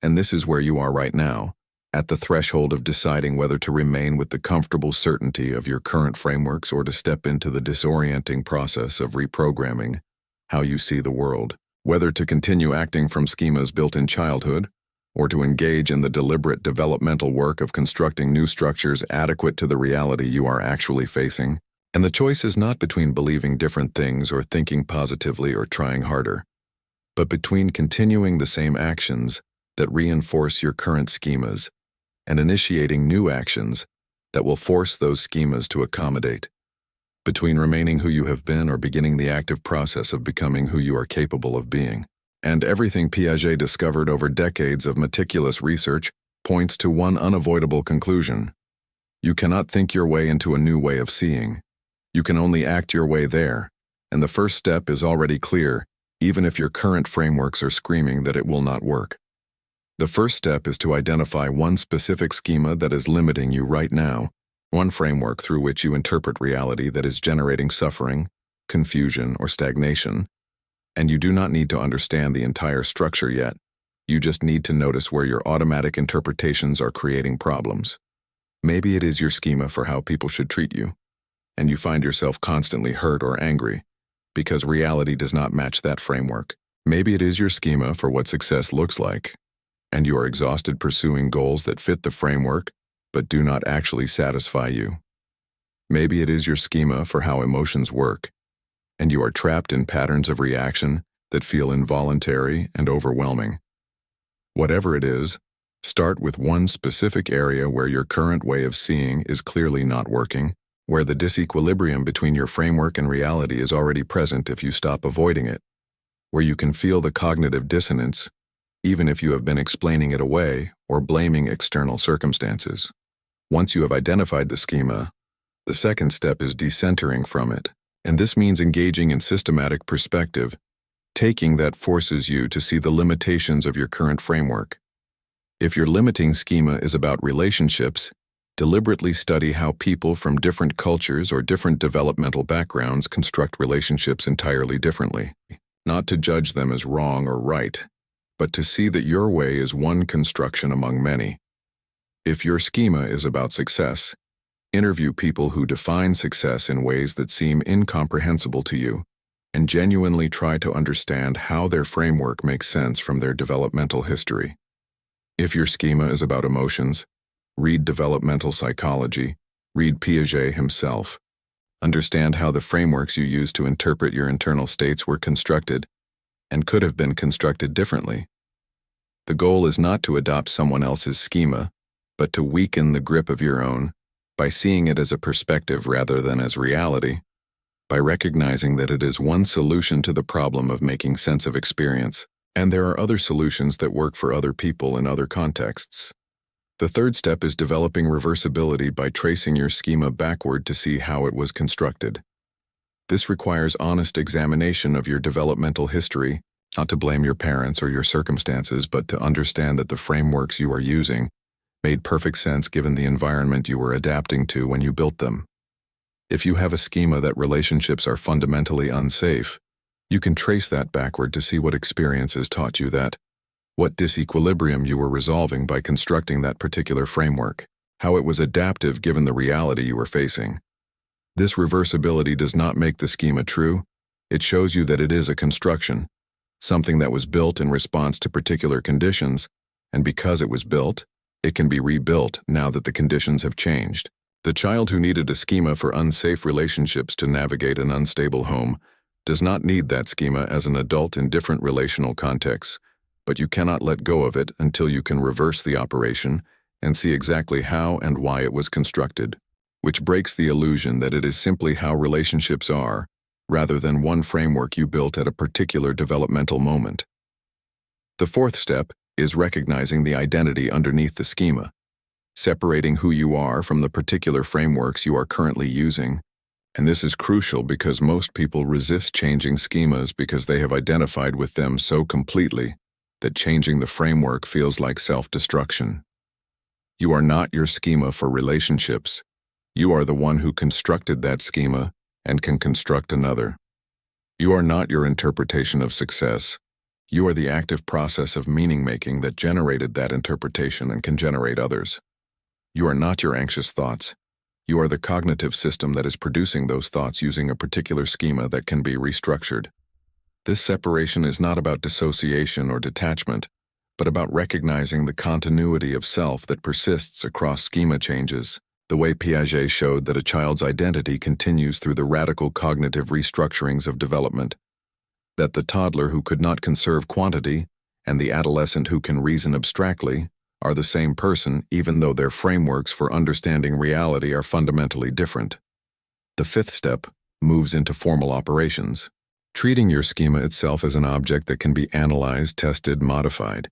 And this is where you are right now, at the threshold of deciding whether to remain with the comfortable certainty of your current frameworks or to step into the disorienting process of reprogramming how you see the world, whether to continue acting from schemas built in childhood or to engage in the deliberate developmental work of constructing new structures adequate to the reality you are actually facing. And the choice is not between believing different things or thinking positively or trying harder, but between continuing the same actions that reinforce your current schemas and initiating new actions that will force those schemas to accommodate, between remaining who you have been or beginning the active process of becoming who you are capable of being. And everything Piaget discovered over decades of meticulous research points to one unavoidable conclusion. You cannot think your way into a new way of seeing. You can only act your way there, and the first step is already clear, even if your current frameworks are screaming that it will not work. The first step is to identify one specific schema that is limiting you right now, one framework through which you interpret reality that is generating suffering, confusion, or stagnation. And you do not need to understand the entire structure yet. You just need to notice where your automatic interpretations are creating problems. Maybe it is your schema for how people should treat you, and you find yourself constantly hurt or angry because reality does not match that framework. Maybe it is your schema for what success looks like, and you are exhausted pursuing goals that fit the framework but do not actually satisfy you. Maybe it is your schema for how emotions work, and you are trapped in patterns of reaction that feel involuntary and overwhelming. Whatever it is, start with one specific area where your current way of seeing is clearly not working, where the disequilibrium between your framework and reality is already present if you stop avoiding it, where you can feel the cognitive dissonance, even if you have been explaining it away or blaming external circumstances. Once you have identified the schema, the second step is decentering from it, and this means engaging in systematic perspective, taking that forces you to see the limitations of your current framework. If your limiting schema is about relationships, deliberately study how people from different cultures or different developmental backgrounds construct relationships entirely differently, not to judge them as wrong or right, but to see that your way is one construction among many. If your schema is about success, interview people who define success in ways that seem incomprehensible to you, and genuinely try to understand how their framework makes sense from their developmental history. If your schema is about emotions, read developmental psychology, read Piaget himself. Understand how the frameworks you use to interpret your internal states were constructed and could have been constructed differently. The goal is not to adopt someone else's schema, but to weaken the grip of your own by seeing it as a perspective rather than as reality, by recognizing that it is one solution to the problem of making sense of experience, and there are other solutions that work for other people in other contexts. The third step is developing reversibility by tracing your schema backward to see how it was constructed. This requires honest examination of your developmental history, not to blame your parents or your circumstances, but to understand that the frameworks you are using made perfect sense given the environment you were adapting to when you built them. If you have a schema that relationships are fundamentally unsafe, you can trace that backward to see what experiences taught you that, what disequilibrium you were resolving by constructing that particular framework, how it was adaptive given the reality you were facing. This reversibility does not make the schema true, it shows you that it is a construction, something that was built in response to particular conditions, and because it was built, it can be rebuilt now that the conditions have changed. The child who needed a schema for unsafe relationships to navigate an unstable home does not need that schema as an adult in different relational contexts, but you cannot let go of it until you can reverse the operation and see exactly how and why it was constructed, which breaks the illusion that it is simply how relationships are, rather than one framework you built at a particular developmental moment. The fourth step is recognizing the identity underneath the schema, separating who you are from the particular frameworks you are currently using. And this is crucial because most people resist changing schemas because they have identified with them so completely that changing the framework feels like self-destruction. You are not your schema for relationships. You are the one who constructed that schema and can construct another. You are not your interpretation of success. You are the active process of meaning-making that generated that interpretation and can generate others. You are not your anxious thoughts. You are the cognitive system that is producing those thoughts using a particular schema that can be restructured. This separation is not about dissociation or detachment, but about recognizing the continuity of self that persists across schema changes, the way Piaget showed that a child's identity continues through the radical cognitive restructurings of development, that the toddler who could not conserve quantity and the adolescent who can reason abstractly are the same person even though their frameworks for understanding reality are fundamentally different. The fifth step moves into formal operations, treating your schema itself as an object that can be analyzed, tested, modified.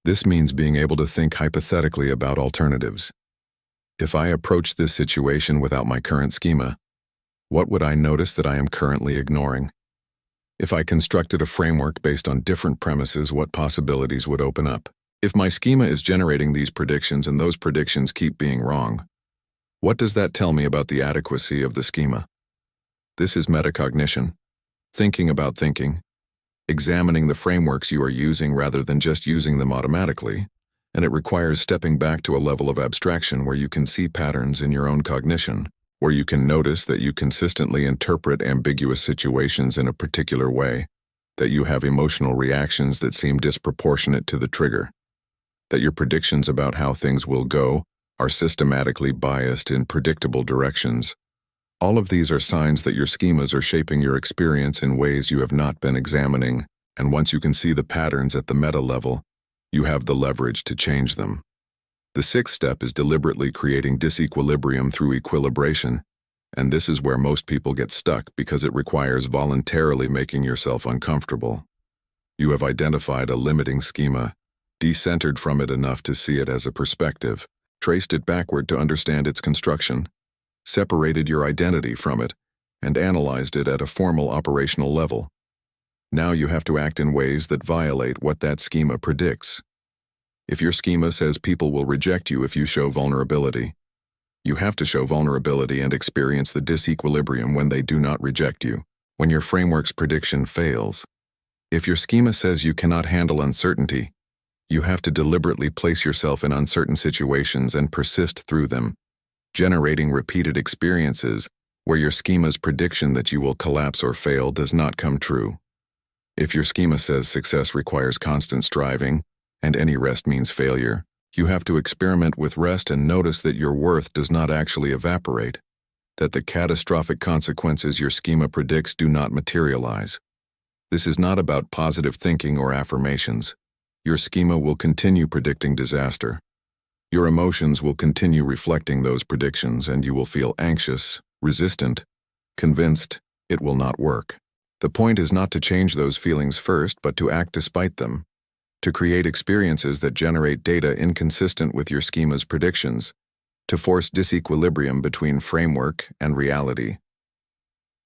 This means being able to think hypothetically about alternatives. If I approach this situation without my current schema, what would I notice that I am currently ignoring? If I constructed a framework based on different premises, what possibilities would open up? If my schema is generating these predictions and those predictions keep being wrong, what does that tell me about the adequacy of the schema? This is metacognition, thinking about thinking, examining the frameworks you are using rather than just using them automatically, and it requires stepping back to a level of abstraction where you can see patterns in your own cognition, where you can notice that you consistently interpret ambiguous situations in a particular way, that you have emotional reactions that seem disproportionate to the trigger, that your predictions about how things will go are systematically biased in predictable directions. All of these are signs that your schemas are shaping your experience in ways you have not been examining, and once you can see the patterns at the meta level, you have the leverage to change them. The sixth step is deliberately creating disequilibrium through equilibration, and this is where most people get stuck because it requires voluntarily making yourself uncomfortable. You have identified a limiting schema, decentered from it enough to see it as a perspective, traced it backward to understand its construction, separated your identity from it, and analyzed it at a formal operational level. Now you have to act in ways that violate what that schema predicts. If your schema says people will reject you if you show vulnerability, you have to show vulnerability and experience the disequilibrium when they do not reject you, when your framework's prediction fails. If your schema says you cannot handle uncertainty, you have to deliberately place yourself in uncertain situations and persist through them, generating repeated experiences where your schema's prediction that you will collapse or fail does not come true. If your schema says success requires constant striving, and any rest means failure, you have to experiment with rest and notice that your worth does not actually evaporate, that the catastrophic consequences your schema predicts do not materialize. This is not about positive thinking or affirmations. Your schema will continue predicting disaster. Your emotions will continue reflecting those predictions, and you will feel anxious, resistant, convinced it will not work. The point is not to change those feelings first, but to act despite them, to create experiences that generate data inconsistent with your schema's predictions, to force disequilibrium between framework and reality.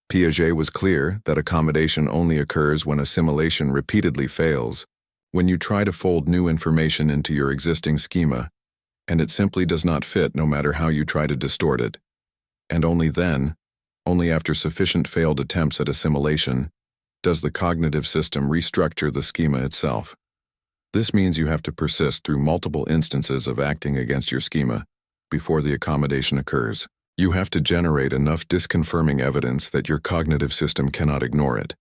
Piaget was clear that accommodation only occurs when assimilation repeatedly fails, when you try to fold new information into your existing schema, and it simply does not fit no matter how you try to distort it. And only then, only after sufficient failed attempts at assimilation, does the cognitive system restructure the schema itself. This means you have to persist through multiple instances of acting against your schema before the accommodation occurs. You have to generate enough disconfirming evidence that your cognitive system cannot ignore it,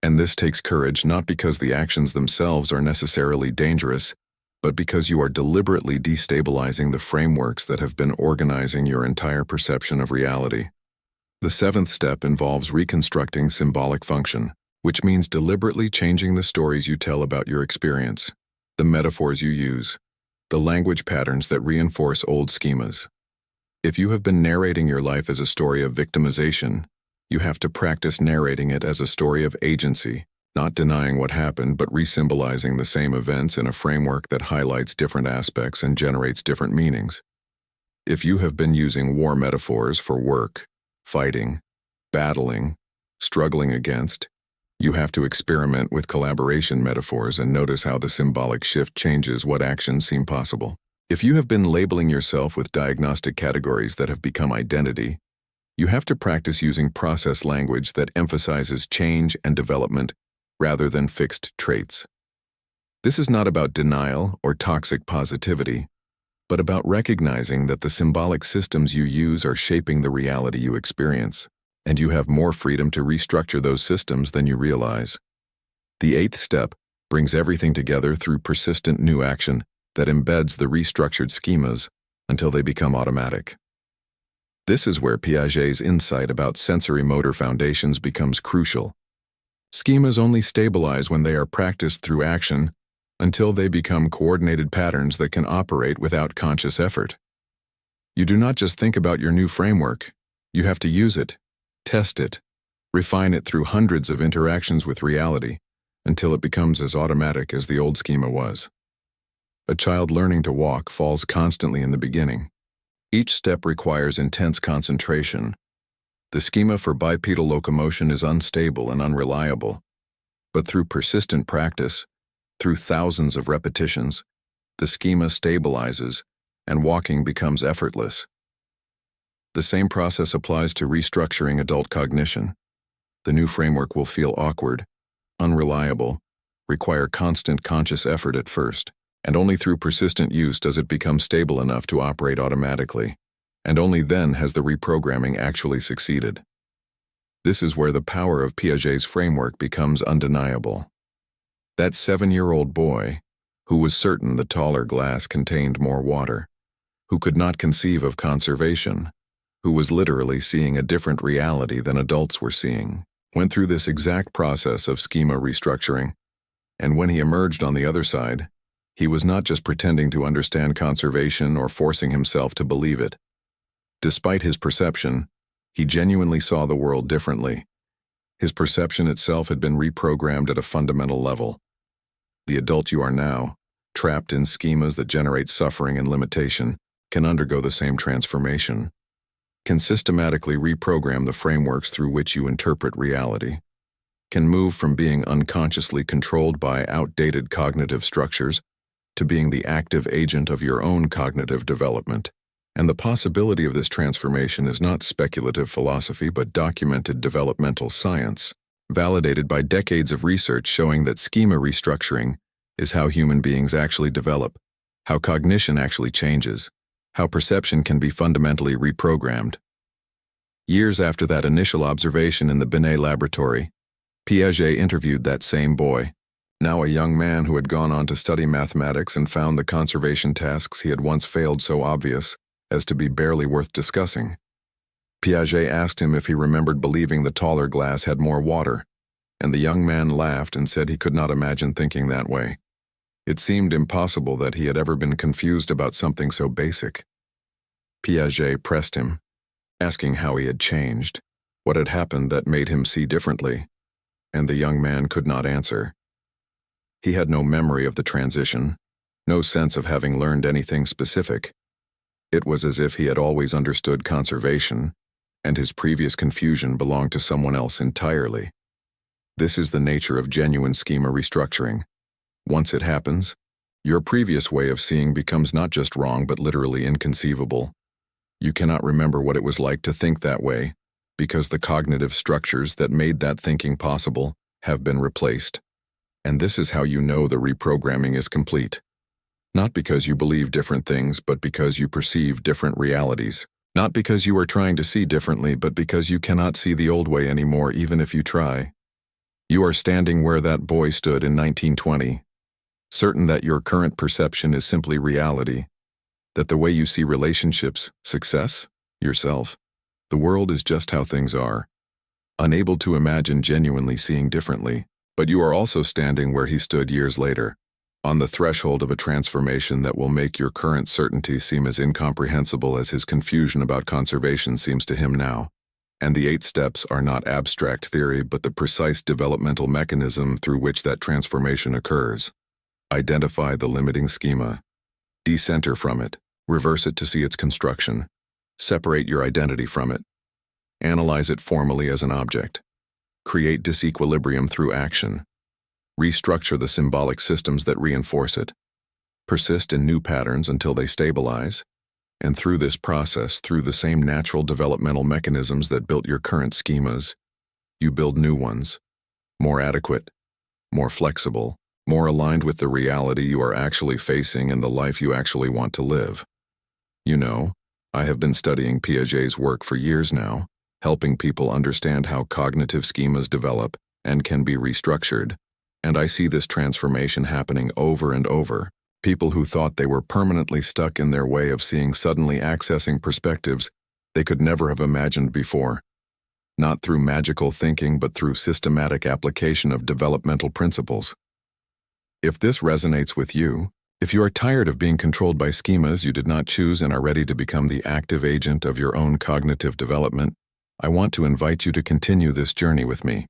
And this takes courage not because the actions themselves are necessarily dangerous, but because you are deliberately destabilizing the frameworks that have been organizing your entire perception of reality. The seventh step involves reconstructing symbolic function, which means deliberately changing the stories you tell about your experience, the metaphors you use, the language patterns that reinforce old schemas. If you have been narrating your life as a story of victimization, you have to practice narrating it as a story of agency, not denying what happened but re-symbolizing the same events in a framework that highlights different aspects and generates different meanings. If you have been using war metaphors for work, fighting, battling, struggling against, you have to experiment with collaboration metaphors and notice how the symbolic shift changes what actions seem possible. If you have been labeling yourself with diagnostic categories that have become identity, you have to practice using process language that emphasizes change and development rather than fixed traits. This is not about denial or toxic positivity, but about recognizing that the symbolic systems you use are shaping the reality you experience, and you have more freedom to restructure those systems than you realize. The eighth step brings everything together through persistent new action that embeds the restructured schemas until they become automatic. This is where Piaget's insight about sensory motor foundations becomes crucial. Schemas only stabilize when they are practiced through action until they become coordinated patterns that can operate without conscious effort. You do not just think about your new framework, you have to use it, test it, refine it through hundreds of interactions with reality until it becomes as automatic as the old schema was. A child learning to walk falls constantly in the beginning. Each step requires intense concentration. The schema for bipedal locomotion is unstable and unreliable, but through persistent practice, through thousands of repetitions, the schema stabilizes and walking becomes effortless. The same process applies to restructuring adult cognition. The new framework will feel awkward, unreliable, require constant conscious effort at first, and only through persistent use does it become stable enough to operate automatically. And only then has the reprogramming actually succeeded. This is where the power of Piaget's framework becomes undeniable. That 7-year-old boy, who was certain the taller glass contained more water, who could not conceive of conservation, who was literally seeing a different reality than adults were seeing, went through this exact process of schema restructuring, and when he emerged on the other side, he was not just pretending to understand conservation or forcing himself to believe it. Despite his perception, he genuinely saw the world differently. His perception itself had been reprogrammed at a fundamental level. The adult you are now, trapped in schemas that generate suffering and limitation, can undergo the same transformation, can systematically reprogram the frameworks through which you interpret reality, can move from being unconsciously controlled by outdated cognitive structures to being the active agent of your own cognitive development. And the possibility of this transformation is not speculative philosophy but documented developmental science, validated by decades of research showing that schema restructuring is how human beings actually develop, how cognition actually changes, how perception can be fundamentally reprogrammed. Years after that initial observation in the Binet laboratory, Piaget interviewed that same boy, now a young man who had gone on to study mathematics and found the conservation tasks he had once failed so obvious as to be barely worth discussing. Piaget asked him if he remembered believing the taller glass had more water, and the young man laughed and said he could not imagine thinking that way. It seemed impossible that he had ever been confused about something so basic. Piaget pressed him, asking how he had changed, what had happened that made him see differently, and the young man could not answer. He had no memory of the transition, no sense of having learned anything specific. It was as if he had always understood conservation, and his previous confusion belonged to someone else entirely. This is the nature of genuine schema restructuring. Once it happens, your previous way of seeing becomes not just wrong but literally inconceivable. You cannot remember what it was like to think that way, because the cognitive structures that made that thinking possible have been replaced. And this is how you know the reprogramming is complete. Not because you believe different things, but because you perceive different realities. Not because you are trying to see differently, but because you cannot see the old way anymore even if you try. You are standing where that boy stood in 1920, certain that your current perception is simply reality, that the way you see relationships, success, yourself, the world is just how things are, unable to imagine genuinely seeing differently. But you are also standing where he stood years later, on the threshold of a transformation that will make your current certainty seem as incomprehensible as his confusion about conservation seems to him now. And the 8 steps are not abstract theory, but the precise developmental mechanism through which that transformation occurs. Identify the limiting schema. Decenter from it. Reverse it to see its construction. Separate your identity from it. Analyze it formally as an object. Create disequilibrium through action. Restructure the symbolic systems that reinforce it. Persist in new patterns until they stabilize. And through this process, through the same natural developmental mechanisms that built your current schemas, you build new ones, more adequate, more flexible, more aligned with the reality you are actually facing and the life you actually want to live. You know, I have been studying Piaget's work for years now, helping people understand how cognitive schemas develop and can be restructured, and I see this transformation happening over and over. People who thought they were permanently stuck in their way of seeing suddenly accessing perspectives they could never have imagined before. Not through magical thinking, but through systematic application of developmental principles. If this resonates with you, if you are tired of being controlled by schemas you did not choose and are ready to become the active agent of your own cognitive development, I want to invite you to continue this journey with me.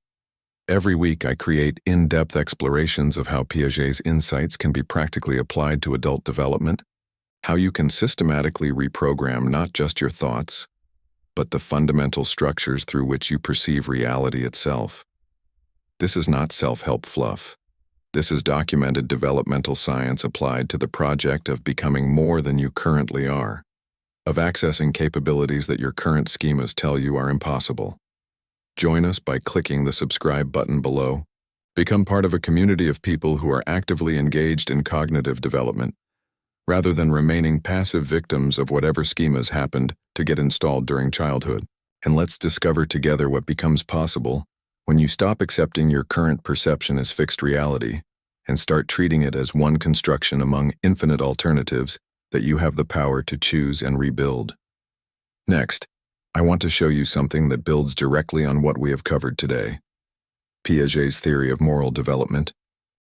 Every week I create in-depth explorations of how Piaget's insights can be practically applied to adult development, how you can systematically reprogram not just your thoughts, but the fundamental structures through which you perceive reality itself. This is not self-help fluff. This is documented developmental science applied to the project of becoming more than you currently are, of accessing capabilities that your current schemas tell you are impossible. Join us by clicking the subscribe button below. Become part of a community of people who are actively engaged in cognitive development, rather than remaining passive victims of whatever schemas happened to get installed during childhood. And let's discover together what becomes possible when you stop accepting your current perception as fixed reality and start treating it as one construction among infinite alternatives that you have the power to choose and rebuild. Next, I want to show you something that builds directly on what we have covered today. Piaget's theory of moral development,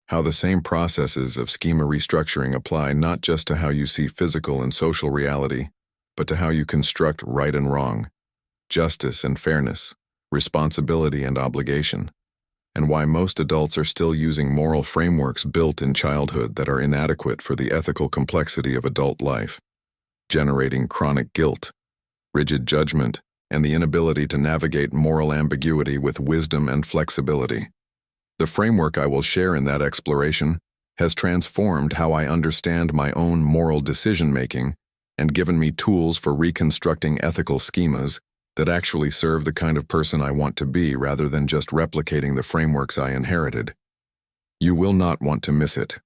how the same processes of schema restructuring apply not just to how you see physical and social reality, but to how you construct right and wrong, justice and fairness, responsibility and obligation, and why most adults are still using moral frameworks built in childhood that are inadequate for the ethical complexity of adult life, generating chronic guilt, rigid judgment, and the inability to navigate moral ambiguity with wisdom and flexibility. The framework I will share in that exploration has transformed how I understand my own moral decision-making and given me tools for reconstructing ethical schemas that actually serve the kind of person I want to be rather than just replicating the frameworks I inherited. You will not want to miss it.